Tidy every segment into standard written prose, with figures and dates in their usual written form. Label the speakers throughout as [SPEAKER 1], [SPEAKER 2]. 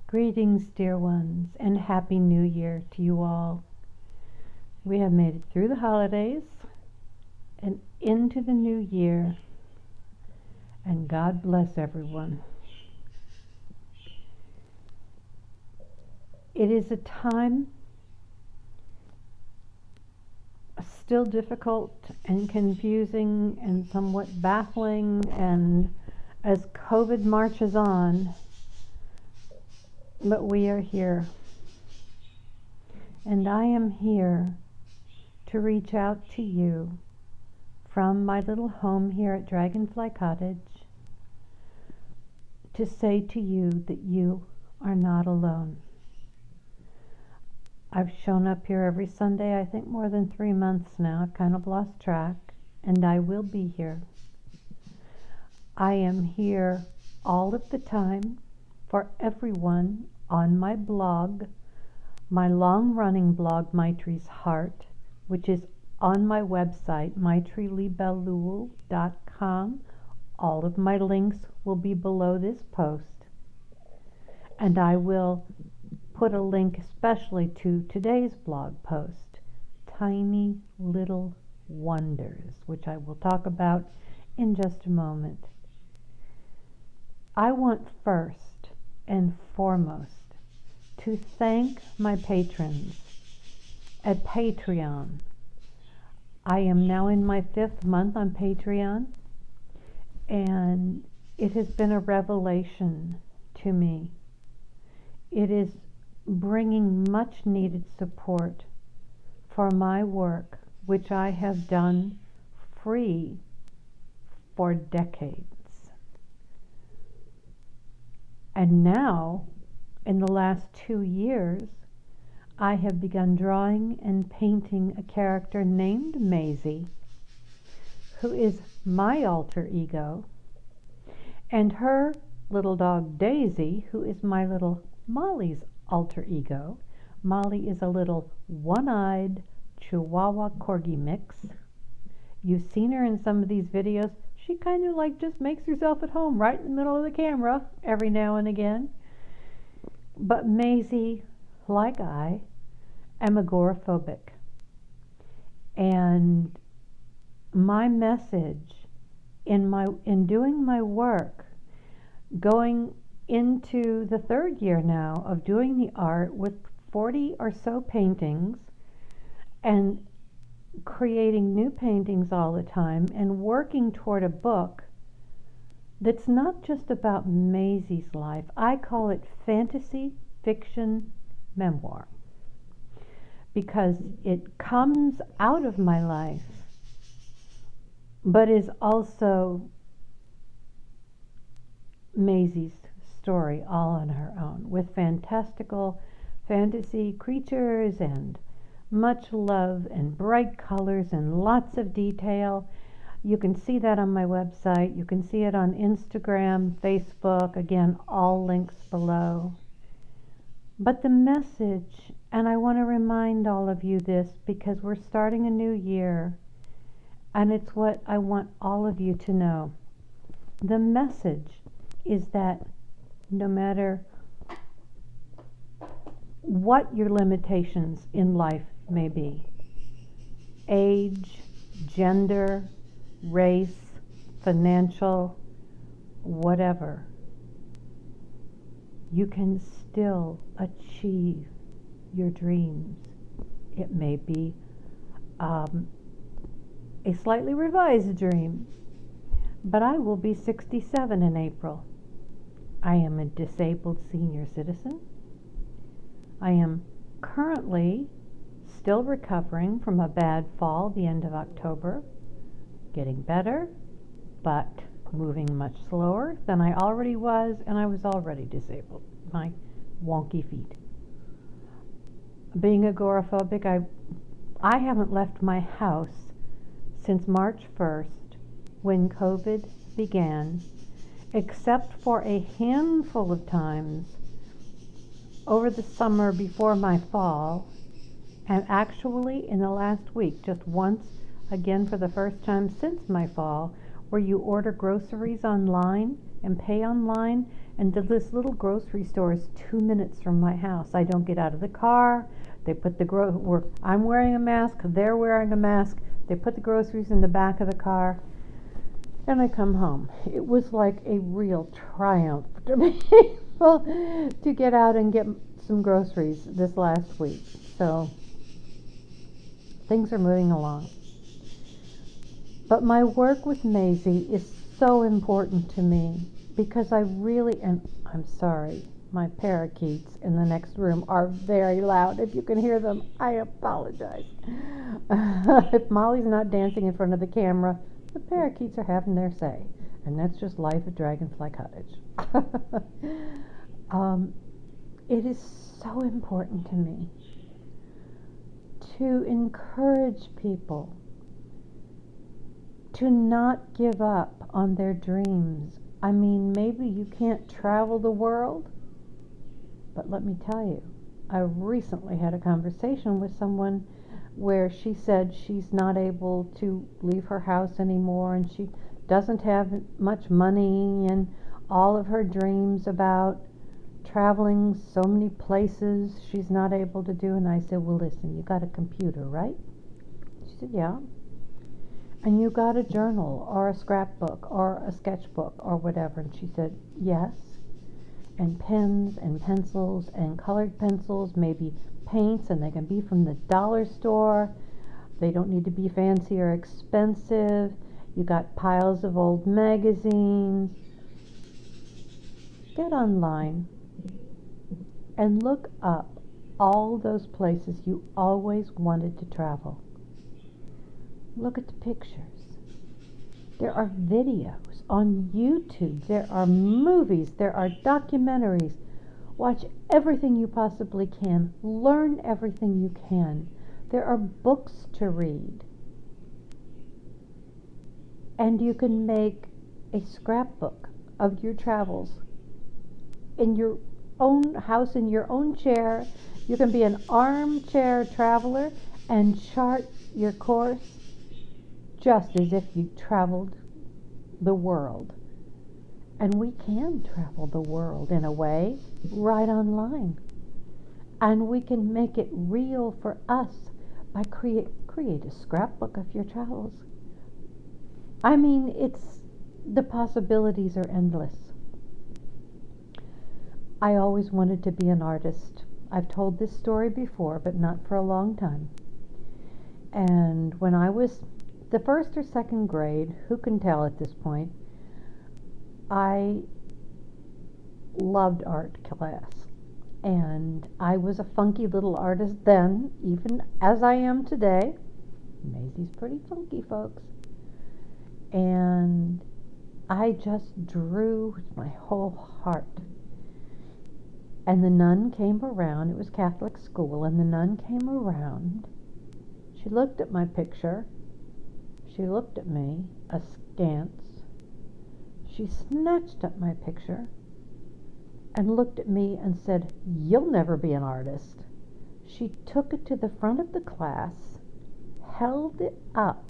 [SPEAKER 1] Greetings, dear ones, and Happy New Year to you all. We have made it through the holidays and into the new year, and God bless everyone. It is a time still difficult and confusing and somewhat baffling, and as COVID marches on, but we are here. And I am here to reach out to you from my little home here at Dragonfly Cottage to say to you that you are not alone. I've shown up here every Sunday, I think more than 3 months now. I've kind of lost track, and I will be here. I am here all of the time for everyone on my blog, my long-running blog, Maitri's Heart, which is on my website, maitrilibelul.com. All of my links will be below this post. And I will put a link especially to today's blog post, Tiny Little Wonders, which I will talk about in just a moment. I want first and foremost to thank my patrons at Patreon. I am now in my 5th month on Patreon, and it has been a revelation to me. It is bringing much needed support for my work, which I have done free for decades. And now, in the last 2 years, I have begun drawing and painting a character named Maisie, who is my alter ego, and her little dog Daisy, who is my little Molly's alter ego. Molly is a little one-eyed Chihuahua Corgi mix. You've seen her in some of these videos. She kind of like just makes herself at home right in the middle of the camera every now and again. But Maisie, like I, am agoraphobic. And my message in doing my work, going into the 3rd year now of doing the art with 40 or so paintings and creating new paintings all the time and working toward a book that's not just about Maisie's life. I call it fantasy fiction memoir because it comes out of my life but is also Maisie's story all on her own, with fantastical fantasy creatures and much love and bright colors and lots of detail. You can see that on my website. You can see it on Instagram, Facebook. Again, all links below. But the message, and I want to remind all of you this because we're starting a new year, and it's what I want all of you to know. The message is that no matter what your limitations in life may be, age, gender, race, financial, whatever, you can still achieve your dreams. It may be a slightly revised dream, but I will be 67 in April. I am a disabled senior citizen. I am currently still recovering from a bad fall the end of October, getting better, but moving much slower than I already was, and I was already disabled, my wonky feet. Being agoraphobic, I haven't left my house since March 1st, when COVID began, except for a handful of times over the summer before my fall, and actually in the last week, just once, again for the first time since my fall, where you order groceries online and pay online, And this little grocery store is 2 minutes from my house. I don't get out of the car. They put I'm wearing a mask, they're wearing a mask. They put the groceries in the back of the car, and I come home. It was like a real triumph to be able to get out and get some groceries this last week. So things are moving along. But my work with Maisie is so important to me because and I'm sorry, my parakeets in the next room are very loud. If you can hear them, I apologize. If Molly's not dancing in front of the camera, the parakeets are having their say. And that's just life at Dragonfly Cottage. It is so important to me to encourage people to not give up on their dreams. I mean, maybe you can't travel the world, but let me tell you, I recently had a conversation with someone where she said she's not able to leave her house anymore, and she doesn't have much money, and all of her dreams about traveling so many places she's not able to do. And I said, well, listen, you got a computer, right? She said, yeah. And you got a journal or a scrapbook or a sketchbook or whatever? And she said, yes. And pens and pencils and colored pencils, maybe paints, and they can be from the dollar store. They don't need to be fancy or expensive. You got piles of old magazines. Get online and look up all those places you always wanted to travel. Look at the pictures. There are videos on YouTube. There are movies. There are documentaries. Watch everything you possibly can. Learn everything you can. There are books to read. And you can make a scrapbook of your travels in your own house, in your own chair. You can be an armchair traveler and chart your course just as if you traveled the world. And we can travel the world in a way right online. And we can make it real for us by create a scrapbook of your travels. I mean, the possibilities are endless. I always wanted to be an artist. I've told this story before, but not for a long time. And when I was the first or second grade, who can tell at this point, I loved art class. And I was a funky little artist then, even as I am today. Maisie's pretty funky, folks. And I just drew with my whole heart. And the nun came around. It was Catholic school, and the nun came around. She looked at my picture. She looked at me askance. She snatched up my picture and looked at me and said, "You'll never be an artist." She took it to the front of the class, held it up,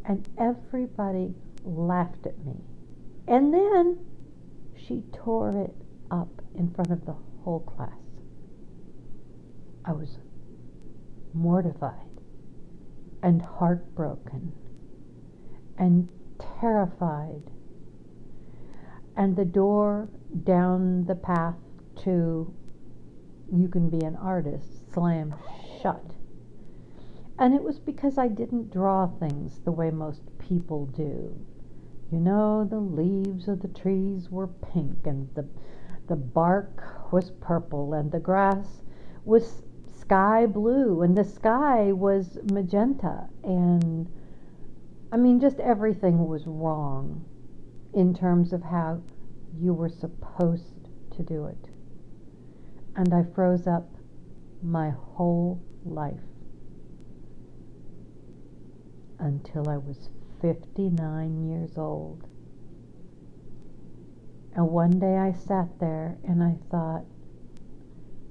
[SPEAKER 1] and everybody laughed at me. And then she tore it up in front of the whole class. I was mortified and heartbroken and terrified. And the door down the path to you can be an artist slammed shut. And it was because I didn't draw things the way most people do. You know, the leaves of the trees were pink, and the bark was purple, and the grass was sky blue, and the sky was magenta, and I mean, just everything was wrong in terms of how you were supposed to do it. And I froze up my whole life until I was 59 years old. And one day I sat there and I thought,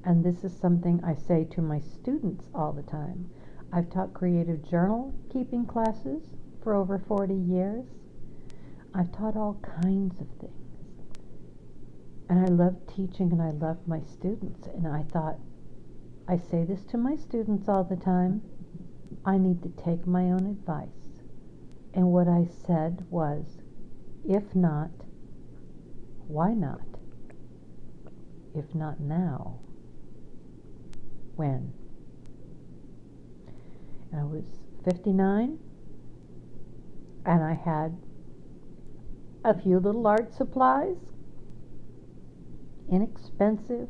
[SPEAKER 1] and this is something I say to my students all the time. I've taught creative journal keeping classes for over 40 years. I've taught all kinds of things. And I loved teaching and I loved my students. And I thought, I say this to my students all the time, I need to take my own advice. And what I said was, if not, why not? If not now, when? And I was 59, and I had a few little art supplies, inexpensive,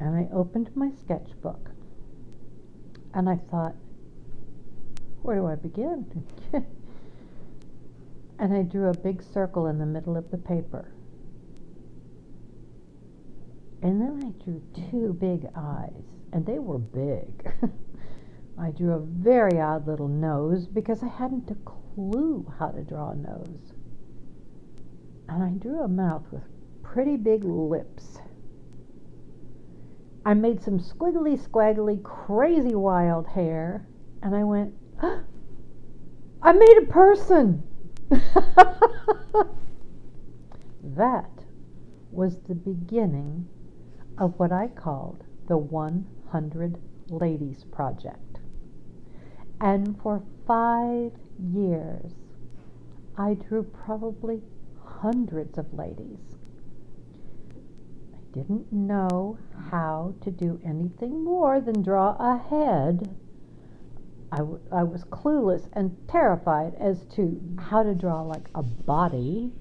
[SPEAKER 1] and I opened my sketchbook, and I thought, where do I begin? And I drew a big circle in the middle of the paper. And then I drew two big eyes, and they were big. I drew a very odd little nose because I hadn't a clue how to draw a nose. And I drew a mouth with pretty big lips. I made some squiggly, squaggly, crazy wild hair, and I went, oh, I made a person! That was the beginning of what I called the 100 Ladies Project. And for 5 years, I drew probably hundreds of ladies. I didn't know how to do anything more than draw a head. I was clueless and terrified as to how to draw like a body.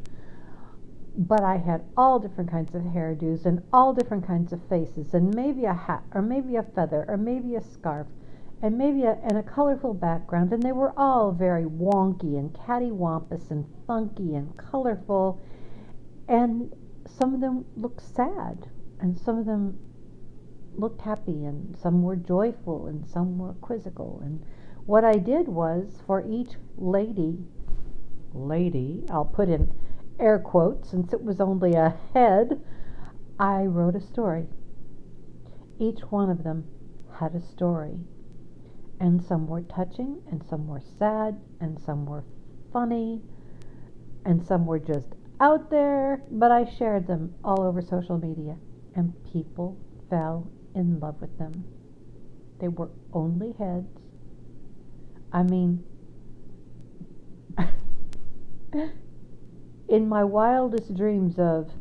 [SPEAKER 1] But I had all different kinds of hairdos and all different kinds of faces, and maybe a hat, or maybe a feather, or maybe a scarf, and maybe a colorful background, and they were all very wonky and cattywampus and funky and colorful, and some of them looked sad, and some of them looked happy, and some were joyful, and some were quizzical. And what I did was, for each lady, I'll put in air quotes since it was only a head, I wrote a story. Each one of them had a story, and some were touching, and some were sad, and some were funny, and some were just out there, but I shared them all over social media, and people fell in love with them. They were only heads. I mean, in my wildest dreams of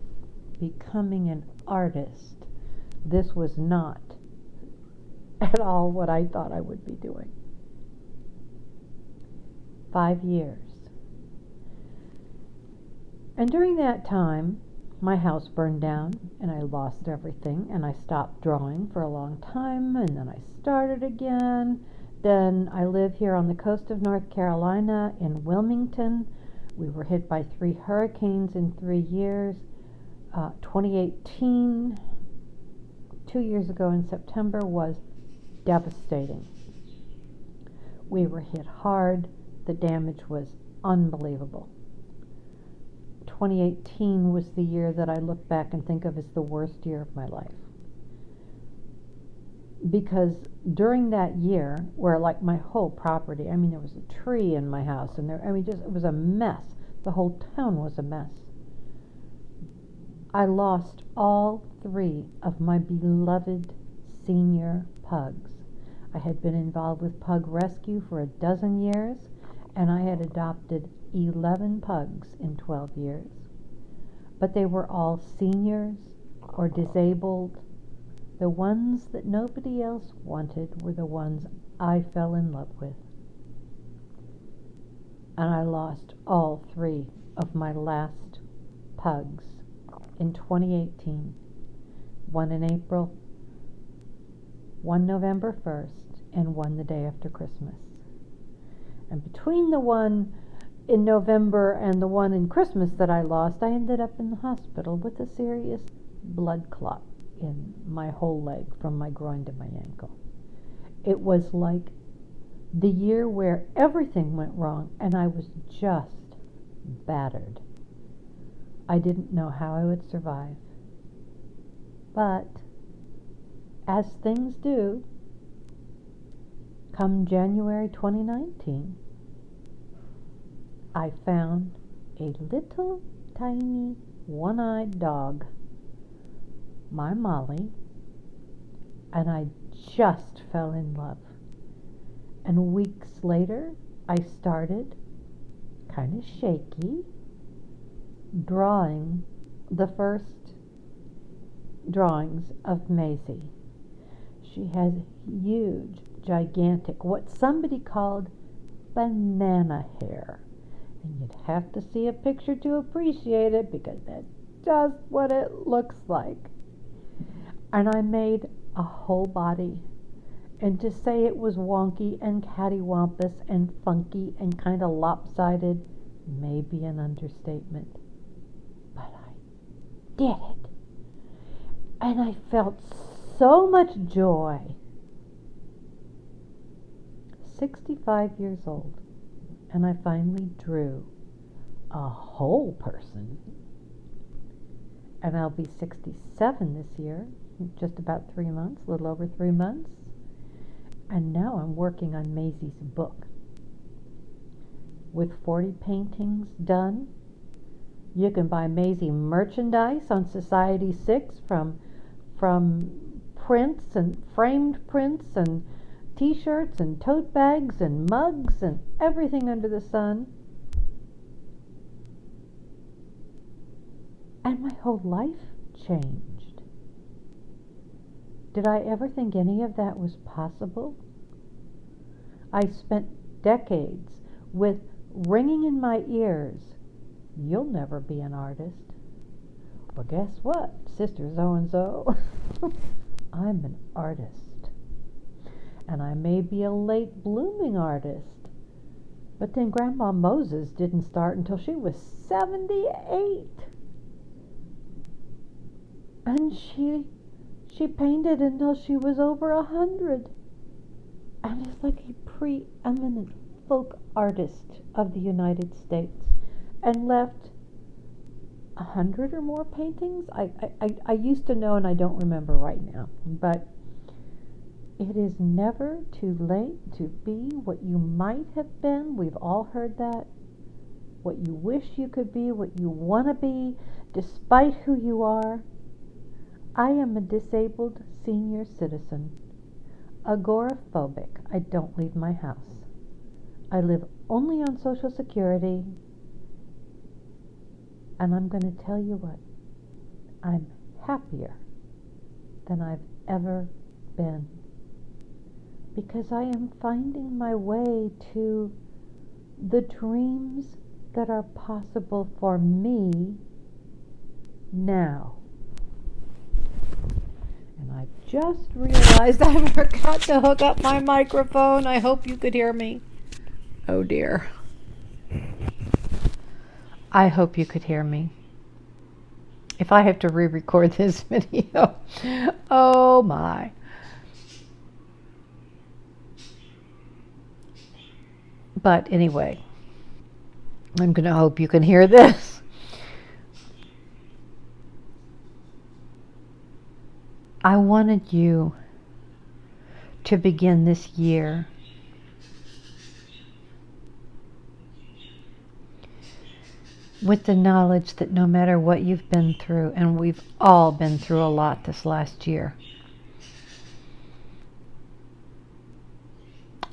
[SPEAKER 1] becoming an artist, this was not at all what I thought I would be doing. 5 years. And during that time, my house burned down, and I lost everything, and I stopped drawing for a long time, and then I started again. Then I live here on the coast of North Carolina in Wilmington. We were hit by 3 hurricanes in 3 years. 2018, 2 years ago in September, was devastating. We were hit hard. The damage was unbelievable. 2018 was the year that I look back and think of as the worst year of my life. Because during that year, where like my whole property, I mean, there was a tree in my house, and it was a mess. The whole town was a mess. I lost all 3 of my beloved senior pugs. I had been involved with pug rescue for 12 years, and I had adopted 11 pugs in 12 years. But they were all seniors or disabled. The ones that nobody else wanted were the ones I fell in love with. And I lost all 3 of my last pugs in 2018. One in April, one November 1st, and one the day after Christmas. And between the one in November and the one in Christmas that I lost, I ended up in the hospital with a serious blood clot in my whole leg from my groin to my ankle. It was like the year where everything went wrong, and I was just battered. I didn't know how I would survive. But, as things do, come January 2019, I found a little tiny one-eyed dog, my Molly, and I just fell in love. And weeks later, I started, kind of shaky, drawing the first drawings of Maisie. She has huge, gigantic, what somebody called banana hair. And you'd have to see a picture to appreciate it, because that's just what it looks like. And I made a whole body. And to say it was wonky and cattywampus and funky and kind of lopsided may be an understatement. But I did it. And I felt so much joy. 65 years old, and I finally drew a whole person. And I'll be 67 this year, just about 3 months, a little over 3 months. And now I'm working on Maisie's book. With 40 paintings done, you can buy Maisie merchandise on Society 6 from prints and framed prints and t-shirts and tote bags and mugs and everything under the sun. And my whole life changed. Did I ever think any of that was possible? I spent decades with ringing in my ears, "You'll never be an artist." Well, guess what, Sister So-and-so? I'm an artist. And I may be a late blooming artist, but then Grandma Moses didn't start until she was 78. And she painted until she was over 100. And is like a preeminent folk artist of the United States, and left 100 or more paintings. I used to know, and I don't remember right now, but it is never too late to be what you might have been. We've all heard that. What you wish you could be, what you want to be, despite who you are. I am a disabled senior citizen, agoraphobic. I don't leave my house. I live only on Social Security. And I'm going to tell you what, I'm happier than I've ever been, because I am finding my way to the dreams that are possible for me now. And I just realized I forgot to hook up my microphone. I hope you could hear me. Oh dear. I hope you could hear me. If I have to re-record this video, oh my. But anyway, I'm going to hope you can hear this. I wanted you to begin this year with the knowledge that no matter what you've been through, and we've all been through a lot this last year,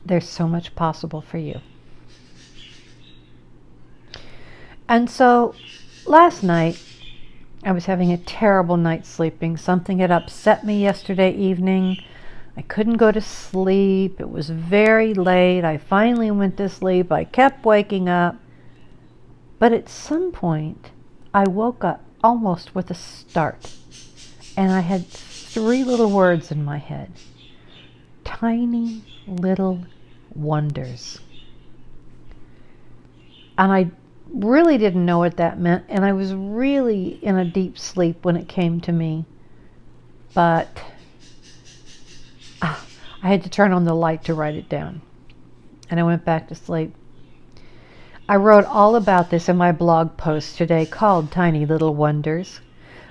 [SPEAKER 1] there's so much possible for you. And so last night, I was having a terrible night sleeping. Something had upset me yesterday evening. I couldn't go to sleep. It was very late. I finally went to sleep. I kept waking up. But at some point, I woke up almost with a start. And I had 3 little words in my head. Tiny little wonders. And I really didn't know what that meant, and I was really in a deep sleep when it came to me. But I had to turn on the light to write it down, and I went back to sleep. I wrote all about this in my blog post today called Tiny Little Wonders.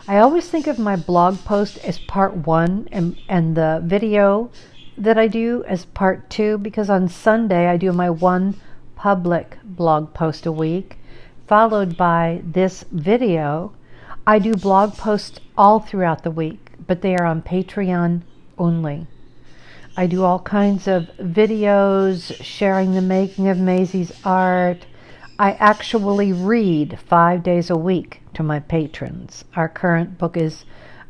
[SPEAKER 1] I always think of my blog post as part 1 and the video that I do as part 2, because on Sunday I do my one public blog post a week, followed by this video I do blog posts all throughout the week, but they are on Patreon only. I do all kinds of videos sharing the making of Maisie's art. I actually read 5 days a week to my patrons. Our current book is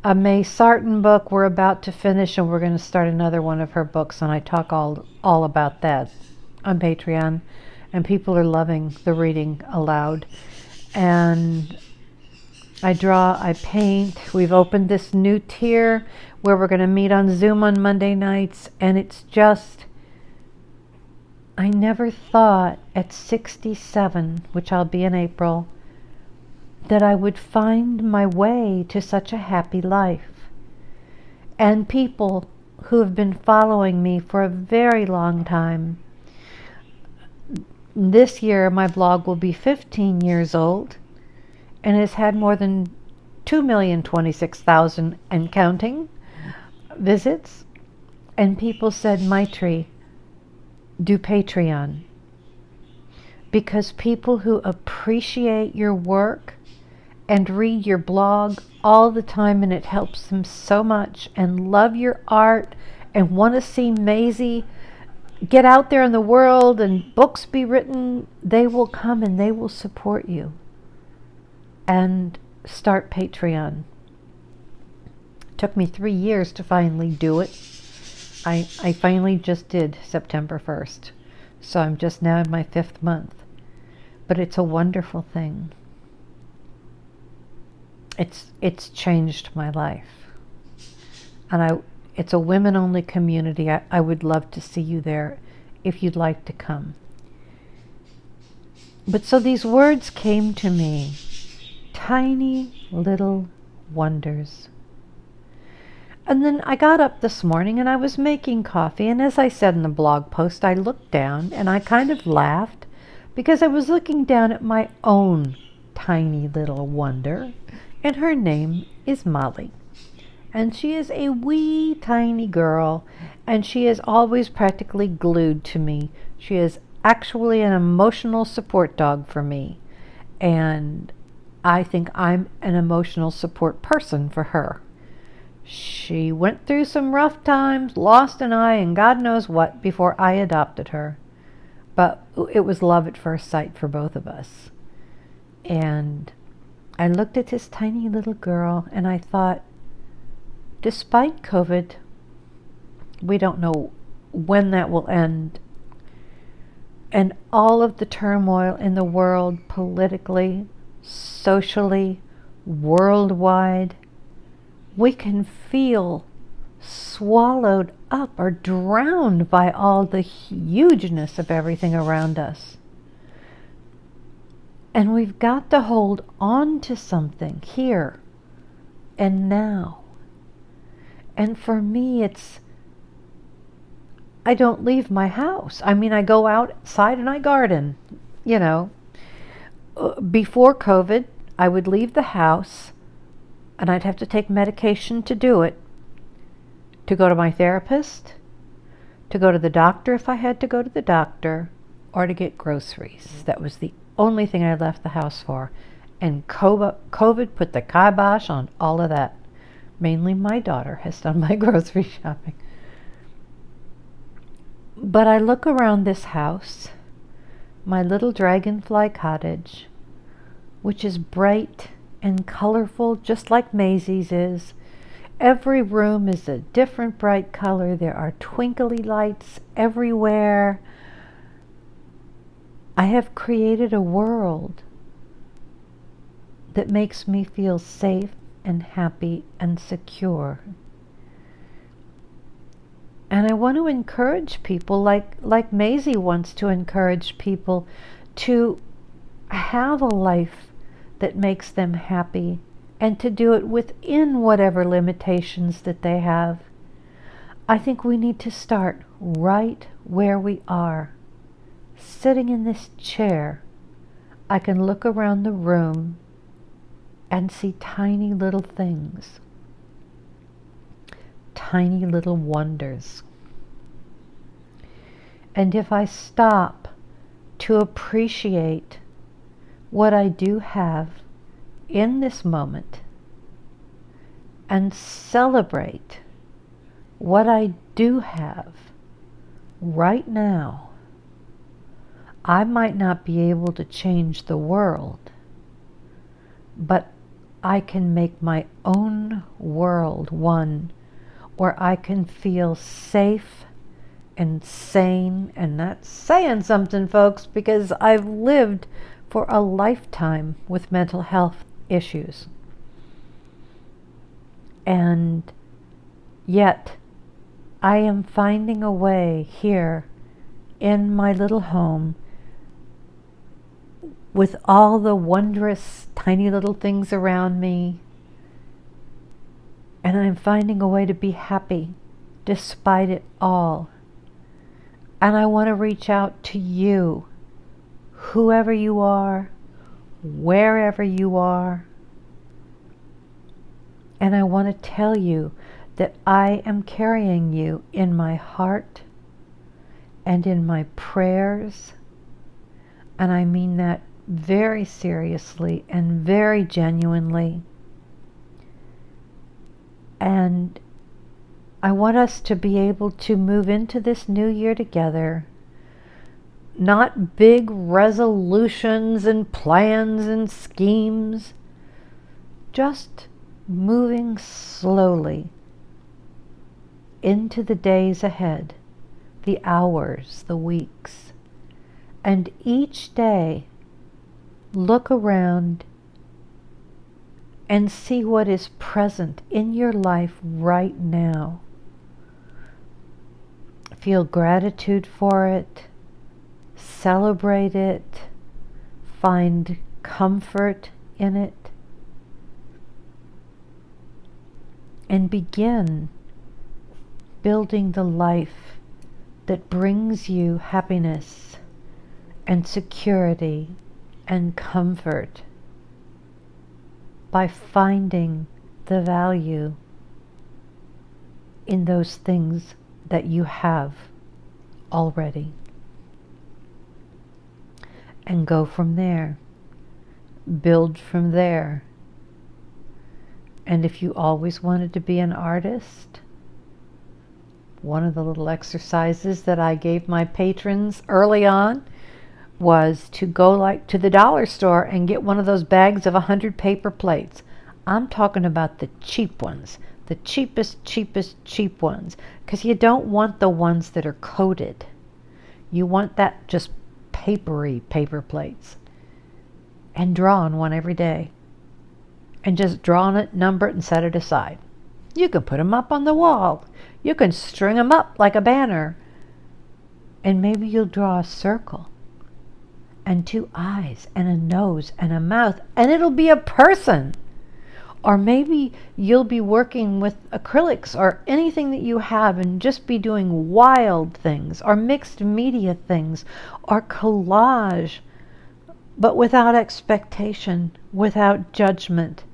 [SPEAKER 1] a May Sarton book we're about to finish, and we're going to start another one of her books, and I talk all about that on Patreon, and people are loving the reading aloud. And I draw, I paint. We've opened this new tier where we're going to meet on Zoom on Monday nights, and it's just, I never thought at 67, which I'll be in April, that I would find my way to such a happy life. And people who have been following me for a very long time, this year my blog will be 15 years old and has had more than 2,026,000 and counting visits. And people said, Maitri, do Patreon. Because people who appreciate your work and read your blog all the time, and it helps them so much, and love your art and want to see Maisie get out there in the world and books be written, they will come and they will support you and start Patreon. Took me 3 years to finally do it. I finally just did September 1st. So I'm just now in my 5th month. But it's a wonderful thing. It's changed my life. And it's a women-only community. I would love to see you there if you'd like to come. But so these words came to me. Tiny little wonders. And then I got up this morning and I was making coffee, and as I said in the blog post, I looked down and I kind of laughed because I was looking down at my own tiny little wonder, and her name is Molly. And she is a wee tiny girl, and she is always practically glued to me. She is actually an emotional support dog for me, and I think I'm an emotional support person for her. She went through some rough times, lost an eye, and God knows what before I adopted her. But it was love at first sight for both of us. And I looked at this tiny little girl and I thought, despite COVID, we don't know when that will end, and all of the turmoil in the world, politically, socially, worldwide, we can feel swallowed up or drowned by all the hugeness of everything around us. And we've got to hold on to something here and now. And for me, I don't leave my house. I mean, I go outside and I garden, you know. Before COVID, I would leave the house and I'd have to take medication to do it, to go to my therapist, to go to the doctor if I had to go to the doctor, or to get groceries. That was the only thing I left the house for. And COVID put the kibosh on all of that. Mainly my daughter has done my grocery shopping. But I look around this house, my little dragonfly cottage, which is bright and colorful, just like Maisie's is. Every room is a different bright color. There are twinkly lights everywhere. I have created a world that makes me feel safe and happy and secure. And I want to encourage people, like Maisie wants to encourage people, to have a life that makes them happy, and to do it within whatever limitations that they have. I think we need to start right where we are. Sitting in this chair, I can look around the room and see tiny little things, tiny little wonders. And if I stop to appreciate what I do have in this moment, and celebrate what I do have right now. I might not be able to change the world, but I can make my own world one where I can feel safe and sane. And that's saying something, folks, because I've lived for a lifetime with mental health issues. And yet I am finding a way here in my little home with all the wondrous tiny little things around me. And I'm finding a way to be happy despite it all. And I want to reach out to you, whoever you are, wherever you are. And I want to tell you that I am carrying you in my heart and in my prayers. And I mean that very seriously and very genuinely. And I want us to be able to move into this new year together. Not big resolutions and plans and schemes. Just moving slowly into the days ahead, the hours, the weeks. And each day, look around and see what is present in your life right now. Feel gratitude for it, celebrate it, find comfort in it, and begin building the life that brings you happiness and security and comfort by finding the value in those things that you have already. And go from there. Build from there. And if you always wanted to be an artist, one of the little exercises that I gave my patrons early on was to go to the dollar store and get one of those bags of 100 paper plates. I'm talking about the cheap ones, the cheapest cheap ones, because you don't want the ones that are coated. You want that just papery paper plates. And draw on one every day. And just draw on it, number it, and set it aside. You can put them up on the wall. You can string them up like a banner. And maybe you'll draw a circle and two eyes and a nose and a mouth, and it'll be a person. Or maybe you'll be working with acrylics or anything that you have and just be doing wild things or mixed media things or collage, but without expectation, without judgment.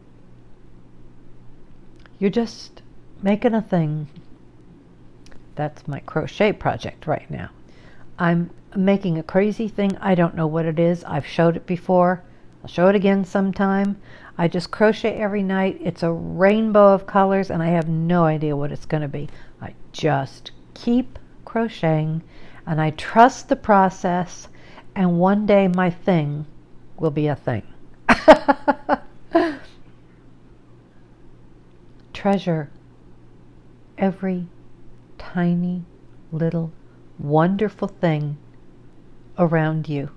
[SPEAKER 1] You're just making a thing. That's my crochet project right now. I'm making a crazy thing. I don't know what it is. I've showed it before. I'll show it again sometime. I just crochet every night. It's a rainbow of colors, and I have no idea what it's going to be. I just keep crocheting, and I trust the process, and one day my thing will be a thing. Treasure every tiny little wonderful thing around you.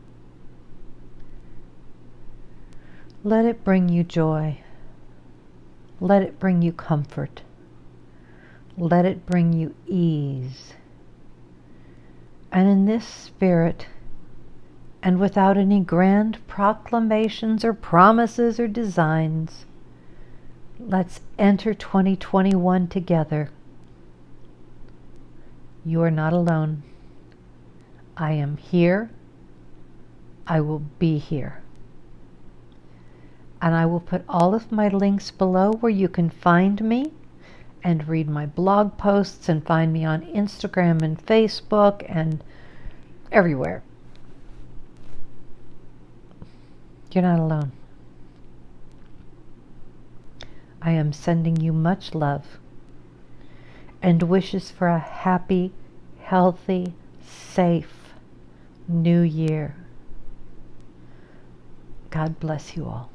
[SPEAKER 1] Let it bring you joy. Let it bring you comfort. Let it bring you ease. And in this spirit, and without any grand proclamations or promises or designs, let's enter 2021 together. You are not alone. I am here. I will be here. And I will put all of my links below where you can find me and read my blog posts and find me on Instagram and Facebook and everywhere. You're not alone. I am sending you much love and wishes for a happy, healthy, safe new year. God bless you all.